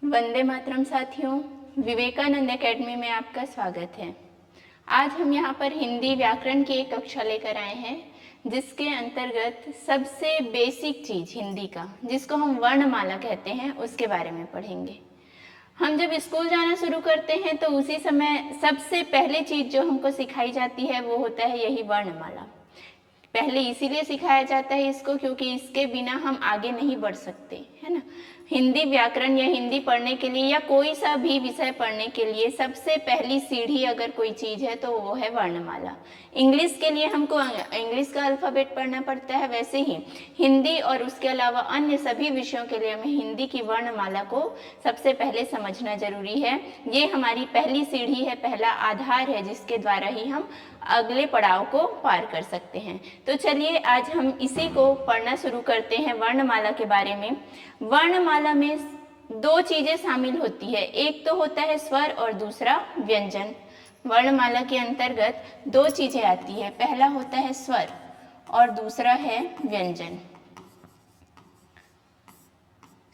वंदे मातरम साथियों, विवेकानंद एकेडमी में आपका स्वागत है। आज हम यहाँ पर हिंदी व्याकरण की एक कक्षा लेकर आए हैं, जिसके अंतर्गत सबसे बेसिक चीज हिंदी का, जिसको हम वर्णमाला कहते हैं, उसके बारे में पढ़ेंगे। हम जब स्कूल जाना शुरू करते हैं तो उसी समय सबसे पहली चीज जो हमको सिखाई जाती है वो होता है यही वर्णमाला। पहले इसीलिए सिखाया जाता है इसको क्योंकि इसके बिना हम आगे नहीं बढ़ सकते, है ना। हिंदी व्याकरण या हिंदी पढ़ने के लिए या कोई सा भी विषय पढ़ने के लिए सबसे पहली सीढ़ी अगर कोई चीज है तो वो है वर्णमाला। इंग्लिश के लिए हमको इंग्लिश का अल्फाबेट पढ़ना पड़ता है, वैसे ही हिंदी और उसके अलावा अन्य सभी विषयों के लिए हमें हिंदी की वर्णमाला को सबसे पहले समझना जरूरी है। ये हमारी पहली सीढ़ी है, पहला आधार है, जिसके द्वारा ही हम अगले पड़ाव को पार कर सकते हैं। तो चलिए आज हम इसी को पढ़ना शुरू करते हैं, वर्णमाला के बारे में। वर्णमाला में दो चीजें शामिल होती है, एक तो होता है स्वर और दूसरा व्यंजन। वर्णमाला के अंतर्गत दो चीजें आती है, पहला होता है स्वर और दूसरा है व्यंजन।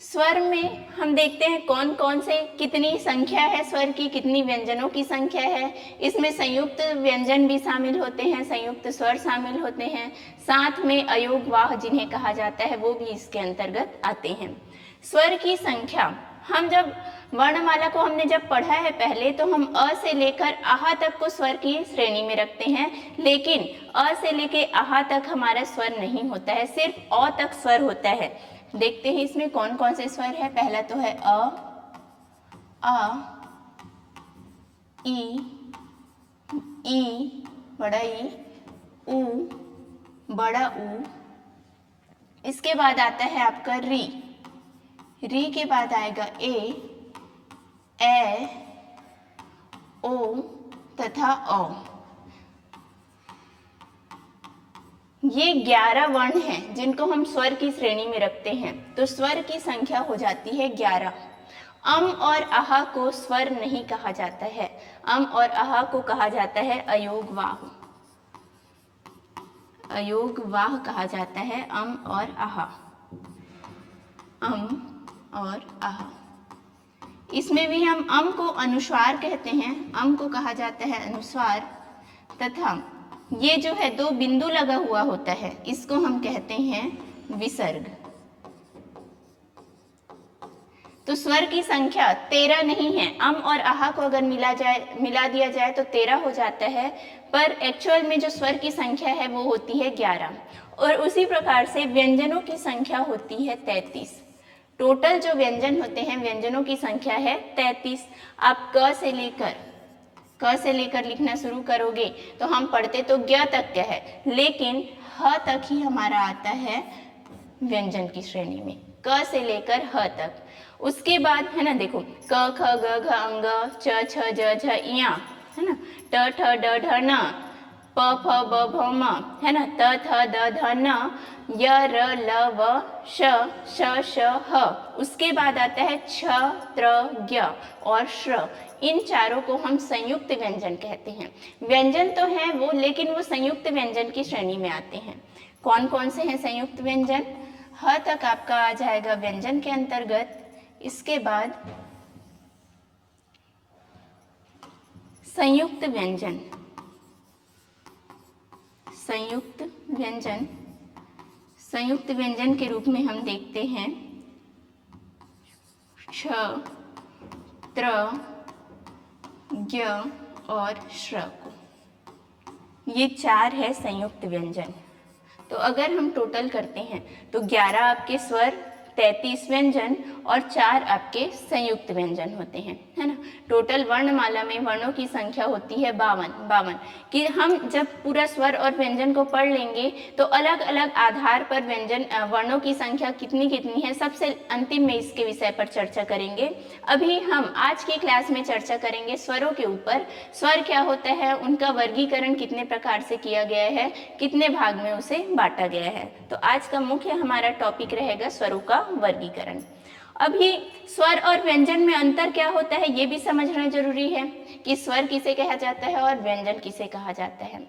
स्वर में हम देखते हैं कौन कौन से, कितनी संख्या है स्वर की, कितनी व्यंजनों की संख्या है। इसमें संयुक्त व्यंजन भी शामिल होते हैं, संयुक्त स्वर शामिल होते हैं, साथ में अयोग वाह जिन्हें कहा जाता है वो भी इसके अंतर्गत आते हैं। स्वर की संख्या, हम जब वर्णमाला को हमने जब पढ़ा है पहले, तो हम अ से लेकर आहा तक को स्वर की श्रेणी में रखते हैं, लेकिन अ से लेकर आहा तक हमारा स्वर नहीं होता है, सिर्फ अ तक स्वर होता है। देखते हैं इसमें कौन कौन से स्वर है। पहला तो है अ, आ, ई बड़ा ई, उ बड़ा उ। इसके बाद आता है आपका री, री के बाद आएगा ए ओ तथा औ। ये 11 वर्ण हैं जिनको हम स्वर की श्रेणी में रखते हैं, तो स्वर की संख्या हो जाती है 11। अम और आहा को स्वर नहीं कहा जाता है, अम और आहा को कहा जाता है अयोग वाह, अयोग वाह कहा जाता है अम और आहा, अम और आहा। इसमें भी हम अम को अनुस्वार कहते हैं, अम को कहा जाता है अनुस्वार, तथा ये जो है दो बिंदु लगा हुआ होता है इसको हम कहते हैं विसर्ग। तो स्वर की संख्या 13 नहीं है, अम और आहा को अगर मिला दिया जाए तो 13 हो जाता है, पर एक्चुअल में जो स्वर की संख्या है वो होती है 11। और उसी प्रकार से व्यंजनों की संख्या होती है 33। टोटल जो व्यंजन होते हैं, व्यंजनों की संख्या है 33। आप क से लेकर लिखना शुरू करोगे तो हम पढ़ते तो ज्ञ तक का है, लेकिन ह तक ही हमारा आता है व्यंजन की श्रेणी में, क से लेकर ह तक। उसके बाद है ना, देखो क ख ग घ अंग च छ ज झ इया, है ना, ट ठ ड ढ न, प फ ब भ म, है ना, त थ द ध न, य र ल व श श श ह। उसके बाद आता है छ त्र ज्ञ और श्र। इन चारों को हम संयुक्त व्यंजन कहते हैं। व्यंजन तो है वो, लेकिन वो संयुक्त व्यंजन की श्रेणी में आते हैं। कौन कौन से हैं संयुक्त व्यंजन? ह तक आपका आ जाएगा व्यंजन के अंतर्गत। इसके बाद संयुक्त व्यंजन, संयुक्त व्यंजन, संयुक्त व्यंजन के रूप में हम देखते हैं क्ष, त्र, ज्ञ और श्र को। ये 4 है संयुक्त व्यंजन। तो अगर हम टोटल करते हैं तो 11 आपके स्वर, 33 व्यंजन और 4 आपके संयुक्त व्यंजन होते हैं, है ना। टोटल वर्णमाला में वर्णों की संख्या होती है 52। कि हम जब पूरा स्वर और व्यंजन को पढ़ लेंगे तो अलग अलग आधार पर व्यंजन वर्णों की संख्या कितनी कितनी है, सबसे अंतिम में इसके विषय पर चर्चा करेंगे। अभी हम आज की क्लास में चर्चा करेंगे स्वरों के ऊपर। स्वर क्या होता है, उनका वर्गीकरण कितने प्रकार से किया गया है, कितने भाग में उसे बांटा गया है। तो आज का मुख्य हमारा टॉपिक रहेगा स्वरों का वर्गीकरण। अभी स्वर और व्यंजन में अंतर क्या होता है ये भी समझना जरूरी है कि स्वर किसे कहा जाता है और व्यंजन किसे कहा जाता है।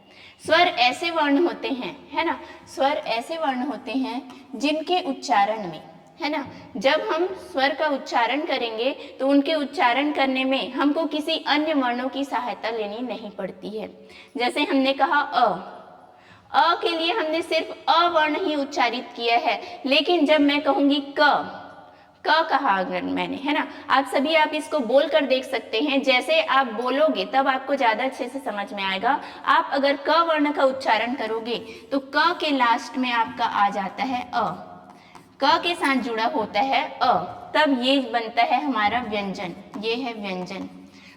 स्वर ऐसे वर्ण होते हैं, है ना, स्वर ऐसे वर्ण होते हैं जिनके उच्चारण में, है ना। जब हम स्वर का उच्चारण करेंगे तो उनके उच्चारण करने में हमको किसी अन्य वर्णों की सहायता लेनी नहीं पड़ती है। जैसे हमने कहा अ के लिए हमने सिर्फ अ वर्ण ही उच्चारित किया है, लेकिन जब मैं कहूंगी क कहा अगर मैंने, है ना, आप इसको बोल कर देख सकते हैं। जैसे आप बोलोगे तब आपको ज्यादा अच्छे से समझ में आएगा। आप अगर क वर्ण का उच्चारण करोगे तो क के लास्ट में आपका आ जाता है अ, क के साथ जुड़ा होता है अ, तब ये बनता है हमारा व्यंजन। ये है व्यंजन।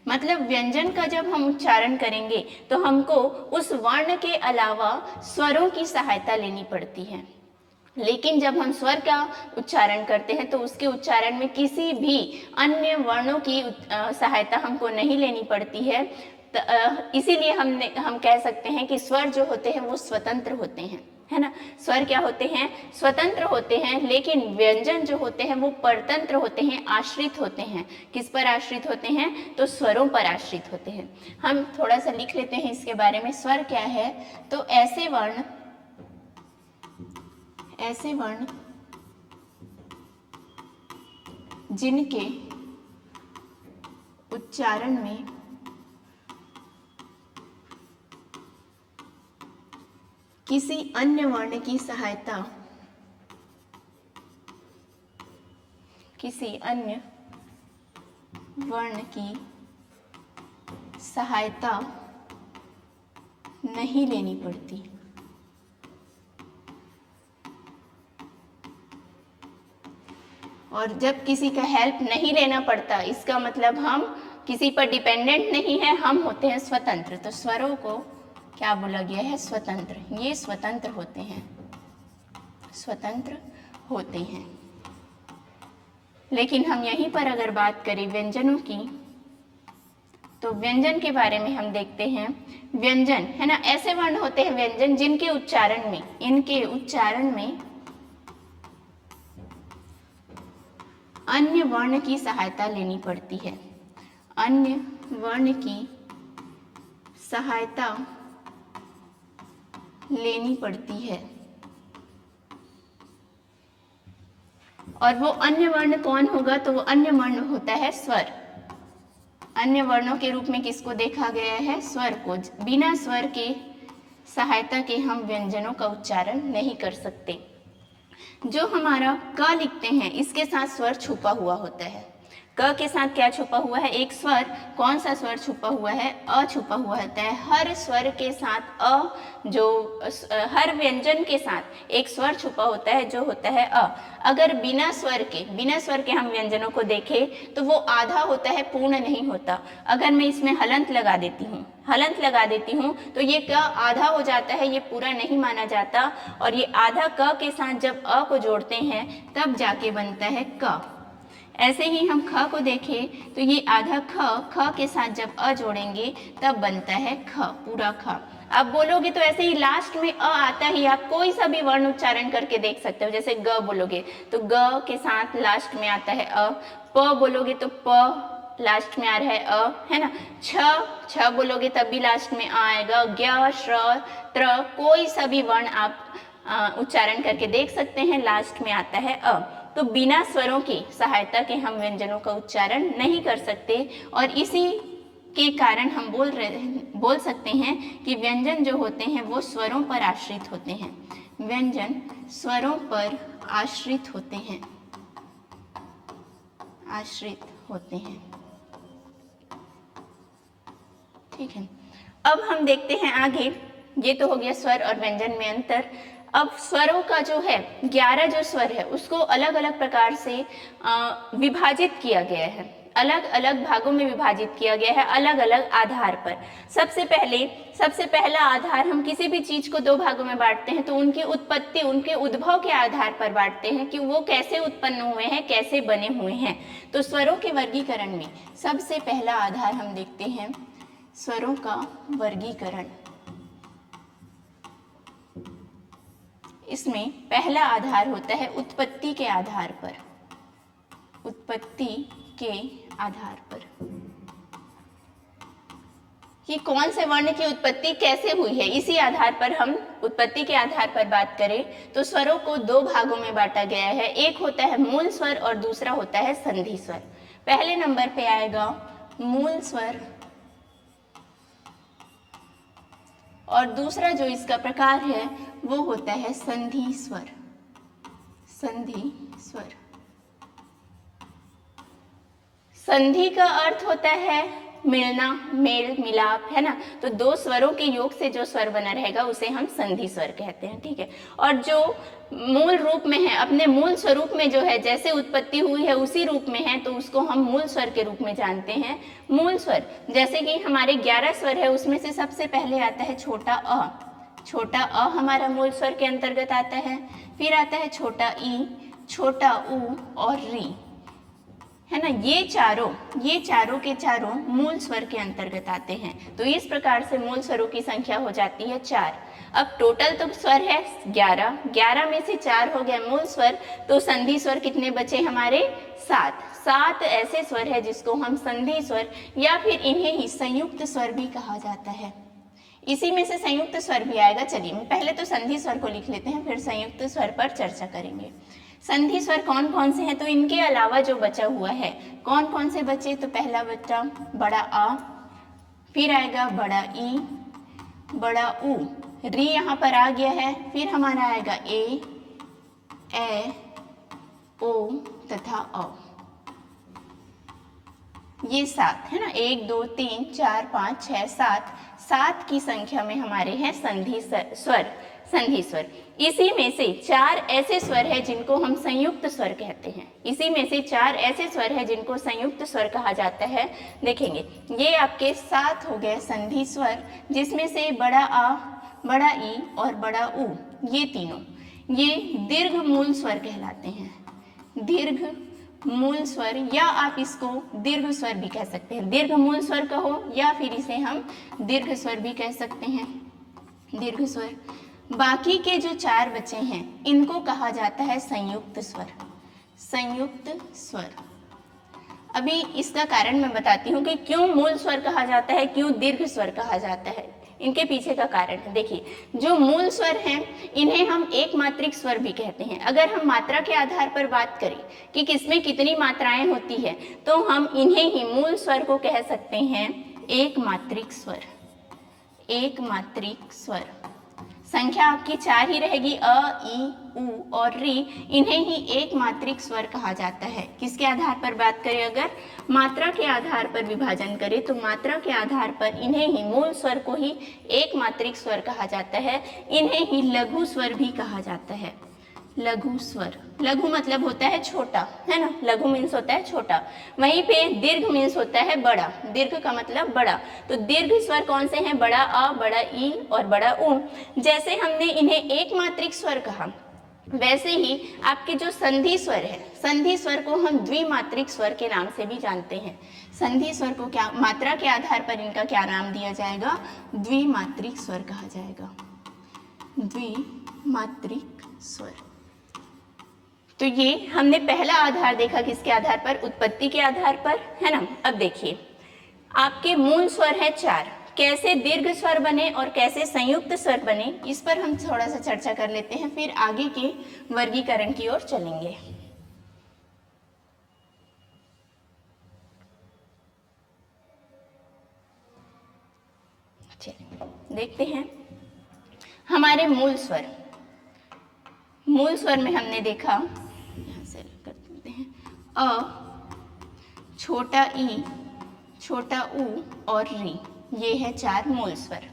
मतलब व्यंजन का जब हम उच्चारण करेंगे तो हमको उस वर्ण के अलावा स्वरों की सहायता लेनी पड़ती है। लेकिन जब हम स्वर का उच्चारण करते हैं तो उसके उच्चारण में किसी भी अन्य वर्णों की सहायता हमको नहीं लेनी पड़ती है। इसीलिए हम कह सकते हैं कि स्वर जो होते हैं वो स्वतंत्र होते हैं, है ना। स्वर क्या होते हैं? स्वतंत्र होते हैं। लेकिन व्यंजन जो होते हैं वो परतंत्र होते हैं, आश्रित होते हैं। किस पर आश्रित होते हैं? तो स्वरों पर आश्रित होते हैं। हम थोड़ा सा लिख लेते हैं इसके बारे में। स्वर क्या है? तो ऐसे वर्ण जिनके उच्चारण में किसी अन्य वर्ण की सहायता नहीं लेनी पड़ती। और जब किसी का हेल्प नहीं लेना पड़ता, इसका मतलब हम किसी पर डिपेंडेंट नहीं है, हम होते हैं स्वतंत्र। तो स्वरों को क्या बोला गया है? स्वतंत्र। ये स्वतंत्र होते हैं। लेकिन हम यहीं पर अगर बात करें व्यंजनों की, तो व्यंजन के बारे में हम देखते हैं। व्यंजन, है ना, ऐसे वर्ण होते हैं व्यंजन जिनके इनके उच्चारण में अन्य वर्ण की सहायता लेनी पड़ती है। अन्य वर्ण की सहायता लेनी पड़ती है। और वो अन्य वर्ण कौन होगा? तो वो अन्य वर्ण होता है स्वर। अन्य वर्णों के रूप में किसको देखा गया है? स्वर को। बिना स्वर के सहायता के हम व्यंजनों का उच्चारण नहीं कर सकते। जो हमारा क लिखते हैं इसके साथ स्वर छुपा हुआ होता है। क के साथ क्या छुपा हुआ है? एक स्वर। कौन सा स्वर छुपा हुआ है? अ छुपा हुआ होता है। हर स्वर के साथ हर व्यंजन के साथ एक स्वर छुपा होता है जो होता है अ। अगर बिना स्वर के हम व्यंजनों को देखें तो वो आधा होता है, पूर्ण नहीं होता। अगर मैं इसमें हलंत लगा देती हूँ तो ये क आधा हो जाता है, ये पूरा नहीं माना जाता। और ये आधा क के साथ जब अ को जोड़ते हैं तब जाके बनता है क। ऐसे ही हम ख को देखें तो ये आधा ख के साथ जब अ जोड़ेंगे तब बनता है ख, पूरा ख। आप बोलोगे तो ऐसे ही लास्ट में अ आता ही, आप कोई सा भी वर्ण उच्चारण करके देख सकते हो। जैसे ग बोलोगे तो ग के साथ लास्ट में आता है अ, प बोलोगे तो प लास्ट में आ रहा है अ, है ना। छ बोलोगे तब भी लास्ट में आ आएगा। ज्ञ, श्र, त्र, कोई सा भी वर्ण आप उच्चारण करके देख सकते हैं, लास्ट में आता है अ। तो बिना स्वरों की सहायता के हम व्यंजनों का उच्चारण नहीं कर सकते। और इसी के कारण हम बोल सकते हैं कि व्यंजन जो होते हैं वो स्वरों पर आश्रित होते हैं। व्यंजन स्वरों पर आश्रित होते हैं। ठीक है। अब हम देखते हैं आगे। ये तो हो गया स्वर और व्यंजन में अंतर। अब स्वरों का जो है 11 जो स्वर है उसको अलग अलग प्रकार से विभाजित किया गया है, अलग अलग भागों में विभाजित किया गया है, अलग अलग आधार पर। सबसे पहला आधार, हम किसी भी चीज को दो भागों में बांटते हैं तो उनकी उत्पत्ति, उनके उद्भव के आधार पर बांटते हैं कि वो कैसे उत्पन्न हुए हैं, कैसे बने हुए हैं। तो स्वरों के वर्गीकरण में सबसे पहला आधार हम देखते हैं स्वरों का वर्गीकरण। इसमें पहला आधार होता है उत्पत्ति के आधार पर। उत्पत्ति के आधार पर कि कौन से वर्ण की उत्पत्ति कैसे हुई है, इसी आधार पर हम उत्पत्ति के आधार पर बात करें तो स्वरों को दो भागों में बांटा गया है। एक होता है मूल स्वर और दूसरा होता है संधि स्वर। पहले नंबर पे आएगा मूल स्वर और दूसरा जो इसका प्रकार है वो होता है संधि स्वर। संधि स्वर, संधि का अर्थ होता है मिलना, मेल मिलाप, है ना। तो दो स्वरों के योग से जो स्वर बना रहेगा उसे हम संधि स्वर कहते हैं, ठीक है। और जो मूल रूप में है, अपने मूल स्वरूप में जो है, जैसे उत्पत्ति हुई है उसी रूप में है, तो उसको हम मूल स्वर के रूप में जानते हैं। मूल स्वर जैसे कि हमारे 11 स्वर है, उसमें से सबसे पहले आता है छोटा अ। छोटा अ हमारा मूल स्वर के अंतर्गत आता है। फिर आता है छोटा ई, छोटा ऊ और री, है ना। ये चारों के चारों मूल स्वर के अंतर्गत आते हैं। तो इस प्रकार से मूल स्वरों की संख्या हो जाती है 4। अब टोटल तो स्वर है 11, 11 में से 4 हो गए मूल स्वर, तो संधि स्वर कितने बचे हमारे? 7 ऐसे स्वर है जिसको हम संधि स्वर या फिर इन्हें ही संयुक्त स्वर भी कहा जाता है। इसी में से संयुक्त स्वर भी आएगा। चलिए पहले तो संधि स्वर को लिख लेते हैं, फिर संयुक्त स्वर पर चर्चा करेंगे। संधि स्वर कौन कौन से हैं, तो इनके अलावा जो बचा हुआ है, कौन कौन से बचे, तो पहला बचा बड़ा आ, फिर आएगा बड़ा ई, बड़ा ऊ, री यहाँ पर आ गया है, फिर हमारा आएगा ए, ओ तथा अ। ये 7 है ना, 1 2 3 4 5 6 7 की संख्या में हमारे हैं संधि स्वर, संधि स्वर। इसी में से 4 ऐसे स्वर है जिनको हम संयुक्त स्वर कहते हैं। इसी में से 4 ऐसे स्वर है जिनको संयुक्त स्वर कहा जाता है। देखेंगे ये आपके 7 हो गए संधि स्वर, जिसमें से बड़ा आ, बड़ा ई और बड़ा ऊ, ये तीनों ये दीर्घ मूल स्वर कहलाते हैं। दीर्घ मूल स्वर, या आप इसको दीर्घ स्वर भी कह सकते हैं। दीर्घ मूल स्वर कहो या फिर इसे हम दीर्घ स्वर भी कह सकते हैं, दीर्घ स्वर। बाकी के जो 4 बचे हैं इनको कहा जाता है संयुक्त स्वर, संयुक्त स्वर। अभी इसका कारण मैं बताती हूँ कि क्यों मूल स्वर कहा जाता है, क्यों दीर्घ स्वर कहा जाता है। इनके पीछे का कारण है। देखिए जो मूल स्वर हैं इन्हें हम एक मात्रिक स्वर भी कहते हैं। अगर हम मात्रा के आधार पर बात करें कि किसमें कितनी मात्राएं होती है, तो हम इन्हें ही मूल स्वर को कह सकते हैं एक मात्रिक स्वर, एक मात्रिक स्वर। संख्या आपकी 4 ही रहेगी, अ, ई, ऊ और री, इन्हें ही एक मात्रिक स्वर कहा जाता है। किसके आधार पर बात करें, अगर मात्रा के आधार पर विभाजन करें तो मात्रा के आधार पर इन्हें ही, मूल स्वर को ही एक मात्रिक स्वर कहा जाता है। इन्हें ही लघु स्वर भी कहा जाता है, लघु स्वर। लघु मतलब होता है छोटा, है ना, लघु मीन्स होता है छोटा। वहीं पे दीर्घ मीन्स होता है बड़ा, दीर्घ का मतलब बड़ा। तो दीर्घ स्वर कौन से हैं, बड़ा आ, बड़ा ई और बड़ा ऊ। जैसे हमने इन्हें एक मात्रिक स्वर कहा, वैसे ही आपके जो संधि स्वर है, संधि स्वर को हम द्विमात्रिक स्वर के नाम से भी जानते हैं। संधि स्वर को क्या, मात्रा के आधार पर इनका क्या नाम दिया जाएगा, द्विमात्रिक स्वर कहा जाएगा, द्विमात्रिक स्वर। तो ये हमने पहला आधार देखा, किसके आधार पर, उत्पत्ति के आधार पर, है ना। अब देखिए आपके मूल स्वर है 4, कैसे दीर्घ स्वर बने और कैसे संयुक्त स्वर बने, इस पर हम थोड़ा सा चर्चा कर लेते हैं, फिर आगे के वर्गीकरण की ओर चलेंगे। चलिए देखते हैं हमारे मूल स्वर। मूल स्वर में हमने देखा, यहाँ से कर देते हैं, अ, छोटा ई, छोटा ऊ और री, ये है 4 मूल स्वर,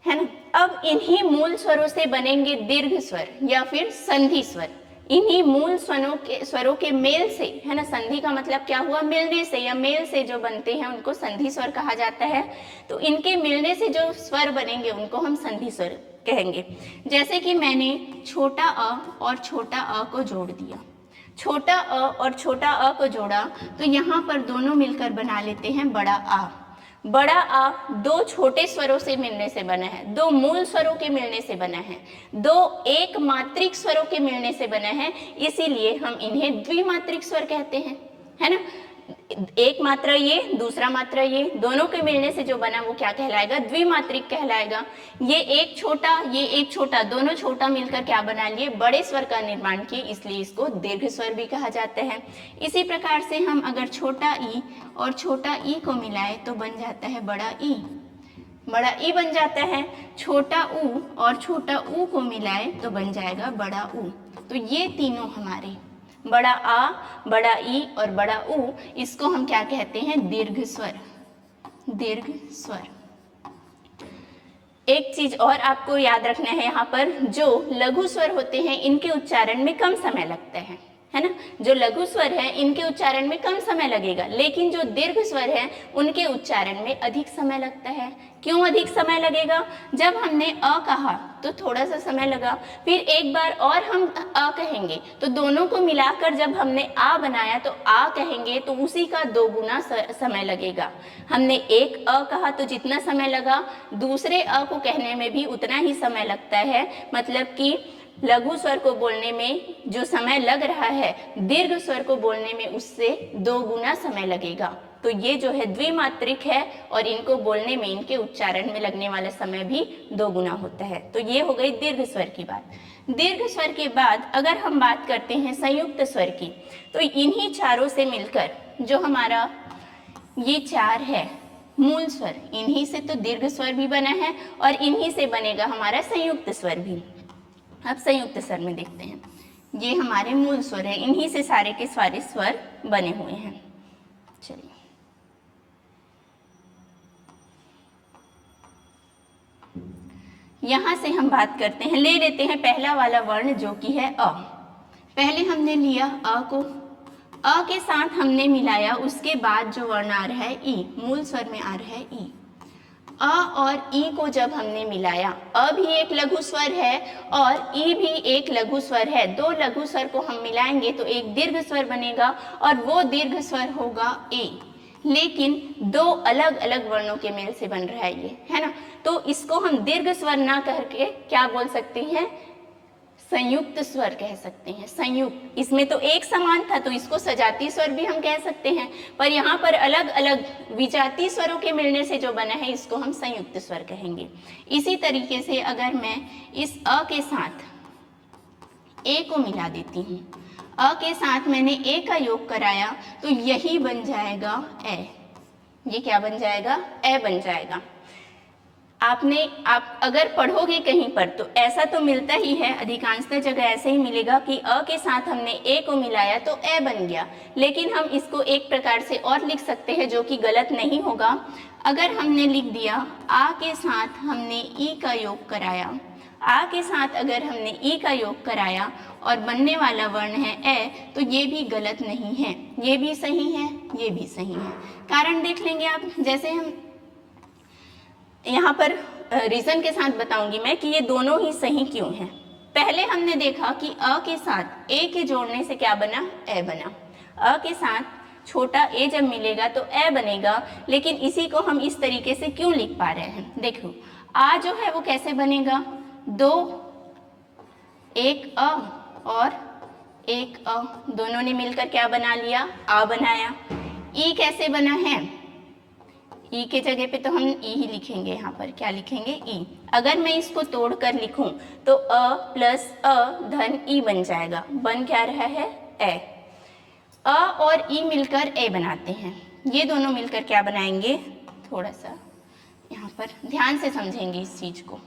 है ना। अब इन्हीं मूल स्वरों से बनेंगे दीर्घ स्वर या फिर संधि स्वर। इन्हीं मूल स्वरों के मेल से, है ना, संधि का मतलब क्या हुआ, मिलने से या मेल से जो बनते हैं उनको संधि स्वर कहा जाता है। तो इनके मिलने से जो स्वर बनेंगे उनको हम संधि स्वर कहेंगे। जैसे कि मैंने छोटा अ और छोटा अ को जोड़ दिया, छोटा अ और छोटा अ को जोड़ा, तो यहाँ पर दोनों मिलकर बना लेते हैं बड़ा आ। बड़ा आ 2 छोटे स्वरों से मिलने से बना है, 2 मूल स्वरों के मिलने से बना है, 2 एक मात्रिक स्वरों के मिलने से बना है, इसीलिए हम इन्हें द्विमात्रिक स्वर कहते हैं, है ना। एक मात्रा ये, दूसरा मात्रा ये, दोनों के मिलने से जो बना वो क्या कहलाएगा? द्विमात्रिक कहलाएगा। ये एक छोटा, दोनों छोटा मिलकर क्या बना लिए? बड़े स्वर का निर्माण किए, इसलिए इसको दीर्घ स्वर भी कहा जाता है। इसी प्रकार से हम अगर छोटा ई और छोटा ई को मिलाए तो बन जाता है बड़ा ई, बड़ा ई बन जाता है। छोटा ऊ और छोटा ऊ को मिलाए तो बन जाएगा बड़ा ऊ। तो ये तीनों हमारे बड़ा आ, बड़ा ई और बड़ा ऊ, इसको हम क्या कहते हैं? दीर्घ स्वर, दीर्घ स्वर। एक चीज और आपको याद रखना है यहाँ पर, जो लघु स्वर होते हैं इनके उच्चारण में कम समय लगता है ना। जो लघु स्वर है इनके उच्चारण में कम समय लगेगा, लेकिन जो दीर्घ स्वर है उनके उच्चारण में अधिक समय लगता है। क्यों अधिक समय लगेगा? जब हमने अ कहा तो थोड़ा सा समय लगा, फिर एक बार और हम अ कहेंगे तो दोनों को मिलाकर जब हमने आ बनाया तो आ कहेंगे तो उसी का 2 गुना समय लगेगा। हमने एक अ कहा तो जितना समय लगा, दूसरे अ को कहने में भी उतना ही समय लगता है। मतलब कि लघु स्वर को बोलने में जो समय लग रहा है, दीर्घ स्वर को बोलने में उससे 2 गुना समय लगेगा। तो ये जो है द्विमात्रिक है और इनको बोलने में, इनके उच्चारण में लगने वाला समय भी 2 गुना होता है। तो ये हो गई दीर्घ स्वर की बात। दीर्घ स्वर के बाद अगर हम बात करते हैं संयुक्त स्वर की, तो इन्हीं चारों से मिलकर जो हमारा ये 4 है मूल स्वर, इन्हीं से तो दीर्घ स्वर भी बना है और इन्हीं से बनेगा हमारा संयुक्त स्वर भी। अब संयुक्त स्वर में देखते हैं, ये हमारे मूल स्वर है, इन्हीं से सारे के सारे स्वर बने हुए हैं। चलिए यहां से हम बात करते हैं, ले लेते हैं पहला वाला वर्ण जो कि है अ। पहले हमने लिया अ को, अ के साथ हमने मिलाया, उसके बाद जो वर्ण आ रहा है ई, मूल स्वर में आ रहा है ई। अ और ई को जब हमने मिलाया, अ भी एक लघु स्वर है और ई भी एक लघु स्वर है, 2 लघु स्वर को हम मिलाएंगे तो एक दीर्घ स्वर बनेगा और वो दीर्घ स्वर होगा ए। लेकिन 2 अलग अलग वर्णों के मेल से बन रहा है ये, है ना। तो इसको हम दीर्घ स्वर ना करके क्या बोल सकते हैं? संयुक्त स्वर कह सकते हैं। संयुक्त, इसमें तो एक समान था तो इसको सजाती स्वर भी हम कह सकते हैं, पर यहाँ पर अलग अलग विजातीय स्वरों के मिलने से जो बना है इसको हम संयुक्त स्वर कहेंगे। इसी तरीके से अगर मैं इस अ के साथ ए को मिला देती हूँ, अ के साथ मैंने ए का योग कराया तो यही बन जाएगा ए। ये क्या बन जाएगा? ए बन जाएगा। आप अगर पढ़ोगे कहीं पर तो ऐसा तो मिलता ही है, अधिकांशतः जगह ऐसे ही मिलेगा कि अ के साथ हमने ए को मिलाया तो ए बन गया। लेकिन हम इसको एक प्रकार से और लिख सकते हैं जो कि गलत नहीं होगा। अगर हमने लिख दिया आ के साथ हमने ई का योग कराया, आ के साथ अगर हमने ई का योग कराया और बनने वाला वर्ण है ए, तो ये भी गलत नहीं है, ये भी सही है, ये भी सही है। कारण देख लेंगे आप, जैसे हम यहाँ पर रीजन के साथ बताऊंगी मैं कि ये दोनों ही सही क्यों हैं। पहले हमने देखा कि अ के साथ ए के जोड़ने से क्या बना? ए बना। अ के साथ छोटा ए जब मिलेगा तो ए बनेगा, लेकिन इसी को हम इस तरीके से क्यों लिख पा रहे हैं? देखो आ जो है वो कैसे बनेगा? 2, एक अ और एक अ, दोनों ने मिलकर क्या बना लिया? आ बनाया। ई कैसे बना है? ई के जगह पे तो हम ई ही लिखेंगे, यहाँ पर क्या लिखेंगे? ई। अगर मैं इसको तोड़कर लिखूं तो अ प्लस अ धन ई बन जाएगा। बन क्या रहा है? ए। अ और ई मिलकर ए बनाते हैं, ये दोनों मिलकर क्या बनाएंगे? थोड़ा सा यहाँ पर ध्यान से समझेंगे इस चीज को।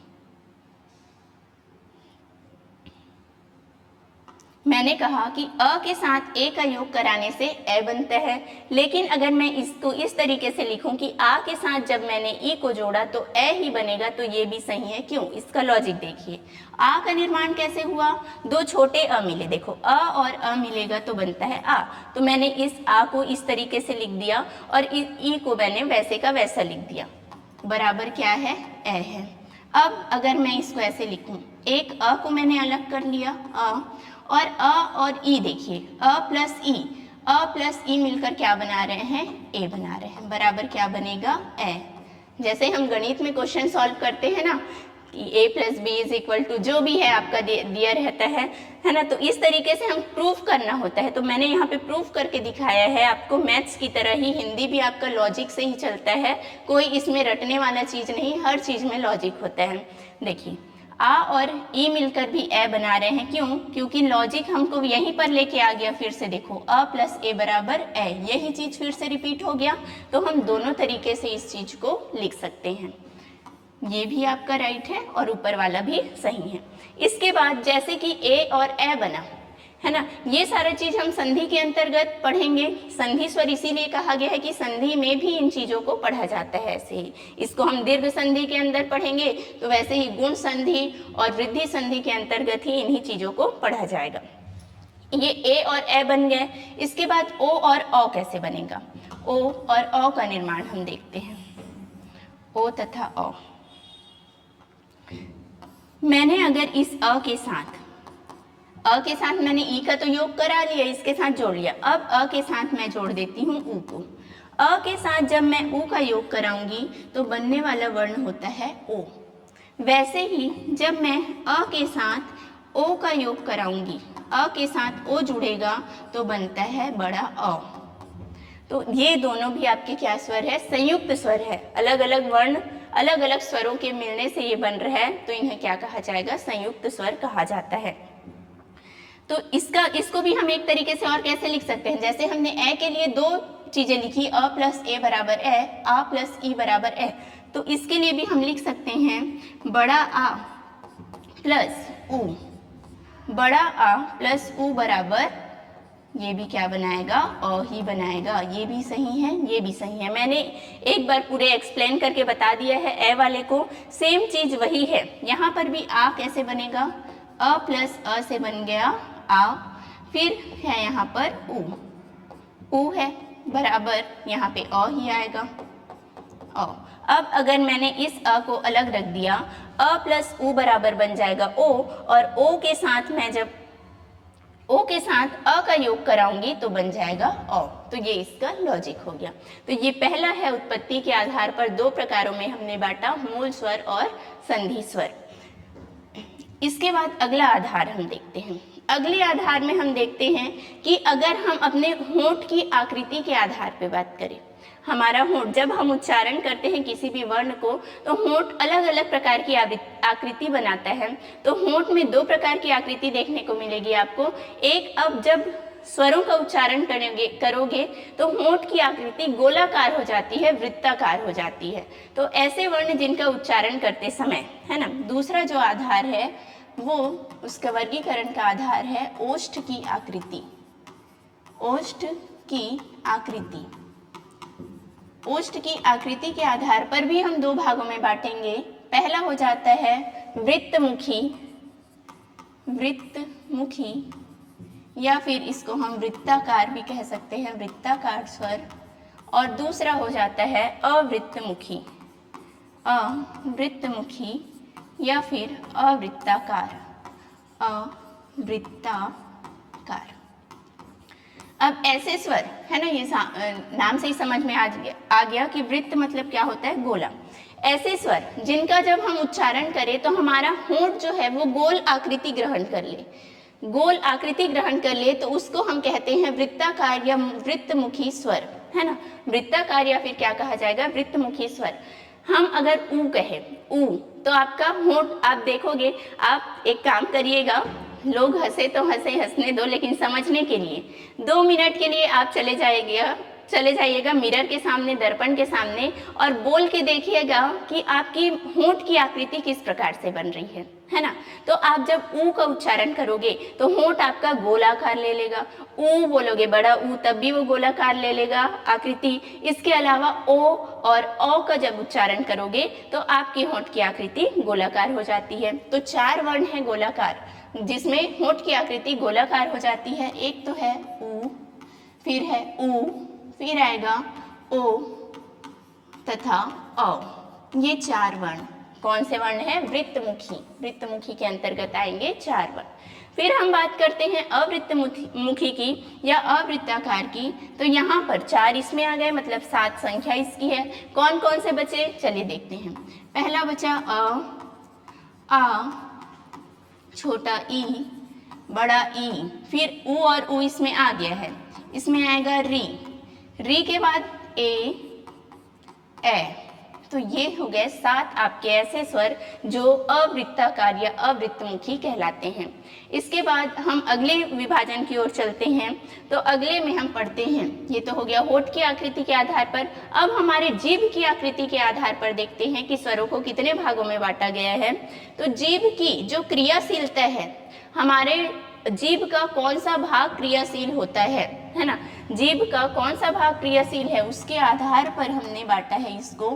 मैंने कहा कि अ के साथ ए का योग कराने से ए बनता है, लेकिन अगर मैं इसको इस तरीके से लिखूं कि आ के साथ जब मैंने ई को जोड़ा तो ए ही बनेगा, तो ये भी सही है। क्यों? इसका लॉजिक देखिए। आ का निर्माण कैसे हुआ? 2 छोटे अ मिले, देखो अ और अ मिलेगा तो बनता है आ। तो मैंने इस आ को इस तरीके से लिख दिया और ई को मैंने वैसे का वैसा लिख दिया, बराबर क्या है? ए है। अब अगर मैं इसको ऐसे लिखूं, एक अ को मैंने अलग कर लिया अ और ई, देखिए अ प्लस ई मिलकर क्या बना रहे हैं? ए बना रहे हैं, बराबर क्या बनेगा? ए। जैसे हम गणित में क्वेश्चन सॉल्व करते हैं ना, a plus B is equal to जो भी है आपका दिया रहता है ना। तो इस तरीके से हम प्रूफ करना होता है। तो मैंने यहाँ पे प्रूफ करके दिखाया है आपको। मैथ्स की तरह ही हिंदी भी आपका लॉजिक से ही चलता है, कोई इसमें रटने वाला चीज़ नहीं, हर चीज़ में लॉजिक होता है। देखिए आ और ई मिलकर भी ए बना रहे हैं, क्यों? क्योंकि लॉजिक हमको यहीं पर लेके आ गया। फिर से देखो अ प्लस ए बराबर ए, यही चीज़ फिर से रिपीट हो गया। तो हम दोनों तरीके से इस चीज़ को लिख सकते हैं। ये भी आपका राइट है और ऊपर वाला भी सही है। इसके बाद जैसे कि ए और ए बना है ना, ये सारा चीज हम संधि के अंतर्गत पढ़ेंगे। संधि स्वर इसीलिए कहा गया है कि संधि में भी इन चीजों को पढ़ा जाता है। ऐसे ही इसको हम दीर्घ संधि के अंदर पढ़ेंगे, तो वैसे ही गुण संधि और वृद्धि संधि के अंतर्गत ही इन्हीं चीजों को पढ़ा जाएगा। ये ए और ए बन गए। इसके बाद ओ और औ कैसे बनेगा? ओ और औ का निर्माण हम देखते हैं। ओ तथा औ, मैंने अगर इस अ के साथ मैंने ई का तो योग करा लिया, इसके साथ जोड़ लिया। अब अ के साथ मैं जोड़ देती हूँ ऊ को। अ के साथ जब मैं ऊ का योग कराऊंगी तो बनने वाला वर्ण होता है ओ। वैसे ही जब मैं अ के साथ ओ का योग कराऊंगी, अ के साथ ओ जुड़ेगा तो बनता है बड़ा अ। तो ये दोनों भी आपके क्या स्वर है? संयुक्त स्वर है। अलग अलग वर्ण अलग अलग स्वरों के मिलने से ये बन रहा है, तो इन्हें क्या कहा जाएगा? संयुक्त स्वर कहा जाता है। तो इसको भी हम एक तरीके से और कैसे लिख सकते हैं? जैसे हमने ए के लिए दो चीजें लिखी, अ प्लस ए बराबर ए, आ प्लस ई बराबर ए, तो इसके लिए भी हम लिख सकते हैं बड़ा आ प्लस ऊ। बड़ा आ प्लस ऊ बराबर, ये भी क्या बनाएगा? अ ही बनाएगा। ये भी सही है, ये भी सही है। मैंने एक बार पूरे एक्सप्लेन करके बता दिया है ए वाले को। सेम चीज वही है। यहाँ पर भी आ कैसे बनेगा? अ प्लस अ से बन गया आ, फिर है यहाँ पर ऊ है बराबर, यहाँ पे अ ही आएगा अ। अब अगर मैंने इस अ को अलग रख दिया, अ प्लस ऊ बराबर बन जाएगा ओ, और ओ के साथ मैं जब ओ के साथ अ का योग कराऊंगी तो बन जाएगा औ। तो ये इसका लॉजिक हो गया। तो ये पहला है, उत्पत्ति के आधार पर दो प्रकारों में हमने बांटा, मूल स्वर और संधि स्वर। इसके बाद अगला आधार हम देखते हैं। अगले आधार में हम देखते हैं कि अगर हम अपने होंठ की आकृति के आधार पर बात करें, हमारा होंठ जब हम उच्चारण करते हैं किसी भी वर्ण को, तो होंठ अलग अलग प्रकार की आकृति बनाता है। तो होंठ में दो प्रकार की आकृति देखने को मिलेगी आपको। एक, अब जब स्वरों का उच्चारण करोगे तो होंठ की आकृति गोलाकार हो जाती है, वृत्ताकार हो जाती है। तो ऐसे वर्ण जिनका उच्चारण करते समय, है ना। दूसरा जो आधार है वो, उसका वर्गीकरण का आधार है ओष्ठ की आकृति। ओष्ठ की आकृति, ओष्ठ की आकृति के आधार पर भी हम दो भागों में बांटेंगे। पहला हो जाता है वृत्तमुखी, वृत्तमुखी, या फिर इसको हम वृत्ताकार भी कह सकते हैं, वृत्ताकार स्वर। और दूसरा हो जाता है अवृत्तमुखी, अवृत्तमुखी या फिर अवृत्ताकार, अवृत्ताकार। अब ऐसे स्वर है ना, ये नाम से ही समझ में आ गया कि वृत्त मतलब क्या होता है? गोला। ऐसे स्वर जिनका जब हम उच्चारण करें तो हमारा होंठ जो है वो गोल आकृति ग्रहण कर ले, गोल आकृति ग्रहण कर ले, तो उसको हम कहते हैं वृत्ताकार या वृत्तमुखी स्वर, है ना। वृत्ताकार या फिर क्या कहा जाएगा? वृत्तमुखी स्वर। हम अगर ऊ कहे, ऊ, तो आपका होंठ, आप देखोगे, आप एक काम करिएगा, लोग हंसे तो हंसे, हंसने दो, लेकिन समझने के लिए 2 मिनट के लिए आप चले जाइएगा मिरर के सामने, दर्पण के सामने, और बोल के देखिएगा कि आपकी होंठ की आकृति किस प्रकार से बन रही है ना। तो आप जब ऊ का उच्चारण करोगे तो होंठ आपका गोलाकार ले लेगा। ऊ बोलोगे बड़ा ऊ, तब भी वो गोलाकार ले लेगा आकृति। इसके अलावा ओ और औ का जब उच्चारण करोगे तो आपकी होंठ की आकृति गोलाकार हो जाती है। तो 4 वर्ण है गोलाकार, जिसमें होंठ की आकृति गोलाकार हो जाती है। एक तो है ऊ, फिर है ऊ, फिर आएगा ओ तथा औ। ये 4 वर्ण कौन से वर्ण है? वृत्तमुखी। वृत्तमुखी के अंतर्गत आएंगे 4 वर्ण। फिर हम बात करते हैं अवृत्तमुखी की या अवृत्ताकार की। तो यहाँ पर 4 इसमें आ गए, मतलब 7 संख्या इसकी है। कौन कौन से बचे? चलिए देखते हैं। पहला बचा अ, आ, छोटा ई, बड़ा ई, फिर ऊ और ऊ इसमें आ गया है, इसमें आएगा री, री के बाद ए। तो ये हो गए 7 आपके ऐसे स्वर जो अवृत्ताकार या अवृत्तमुखी कहलाते हैं। इसके बाद हम अगले विभाजन की ओर चलते हैं। तो अगले में हम पढ़ते हैं, ये तो हो गया होठ की आकृति के आधार पर। अब हमारे जीभ की आकृति के आधार पर देखते हैं कि स्वरों को कितने भागों में बांटा गया है। तो जीभ की जो क्रियाशीलता है, हमारे जीभ का कौन सा भाग क्रियाशील होता है ना, जीभ का कौन सा भाग क्रियाशील है, उसके आधार पर हमने बांटा है इसको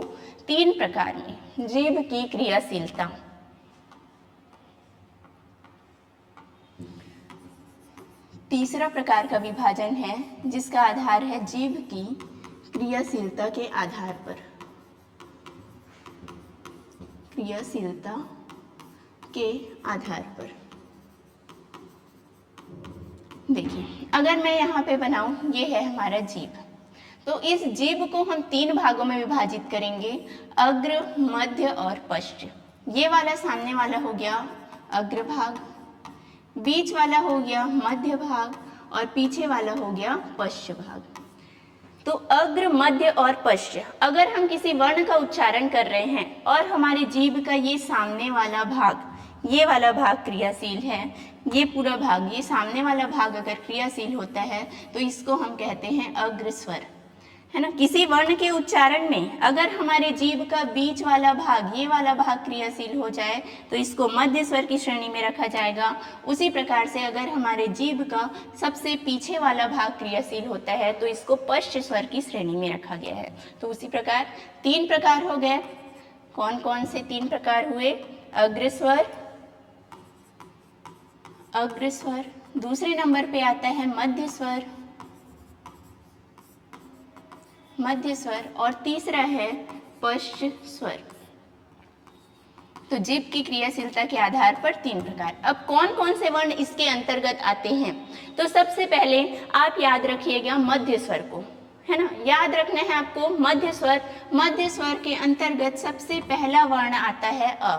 3 प्रकार में। जीभ की क्रियाशीलता, तीसरा प्रकार का विभाजन है जिसका आधार है जीभ की क्रियाशीलता के आधार पर, क्रियाशीलता के आधार पर। देखिए, अगर मैं यहाँ पे बनाऊं, ये है हमारा जीभ, तो इस जीभ को हम 3 भागों में विभाजित करेंगे, अग्र, मध्य और पश्च। ये वाला सामने वाला हो गया अग्र भाग, बीच वाला हो गया मध्य भाग और पीछे वाला हो गया पश्च भाग। तो अग्र, मध्य और पश्च, अगर हम किसी वर्ण का उच्चारण कर रहे हैं और हमारे जीभ का ये सामने वाला भाग, ये वाला भाग क्रियाशील है, ये पूरा भाग, ये सामने वाला भाग अगर क्रियाशील होता है तो इसको हम कहते हैं अग्र स्वर, है ना। किसी वर्ण के उच्चारण में अगर हमारे जीभ का बीच वाला भाग, ये वाला भाग क्रियाशील हो जाए तो इसको मध्य स्वर की श्रेणी में रखा जाएगा। उसी प्रकार से अगर हमारे जीभ का सबसे पीछे वाला भाग क्रियाशील होता है तो इसको पश्च स्वर की श्रेणी में रखा गया है। तो उसी प्रकार 3 प्रकार हो गए। कौन कौन से 3 प्रकार हुए? अग्रस्वर, अग्रस्वर, दूसरे नंबर पे आता है मध्य स्वर, मध्य स्वर, और तीसरा है पश्च स्वर। तो जीभ की क्रियाशीलता के आधार पर 3 प्रकार। अब कौन कौन से वर्ण इसके अंतर्गत आते हैं? तो सबसे पहले आप याद रखिएगा मध्य स्वर को, है ना, याद रखना है आपको मध्य स्वर। मध्य स्वर के अंतर्गत सबसे पहला वर्ण आता है अ,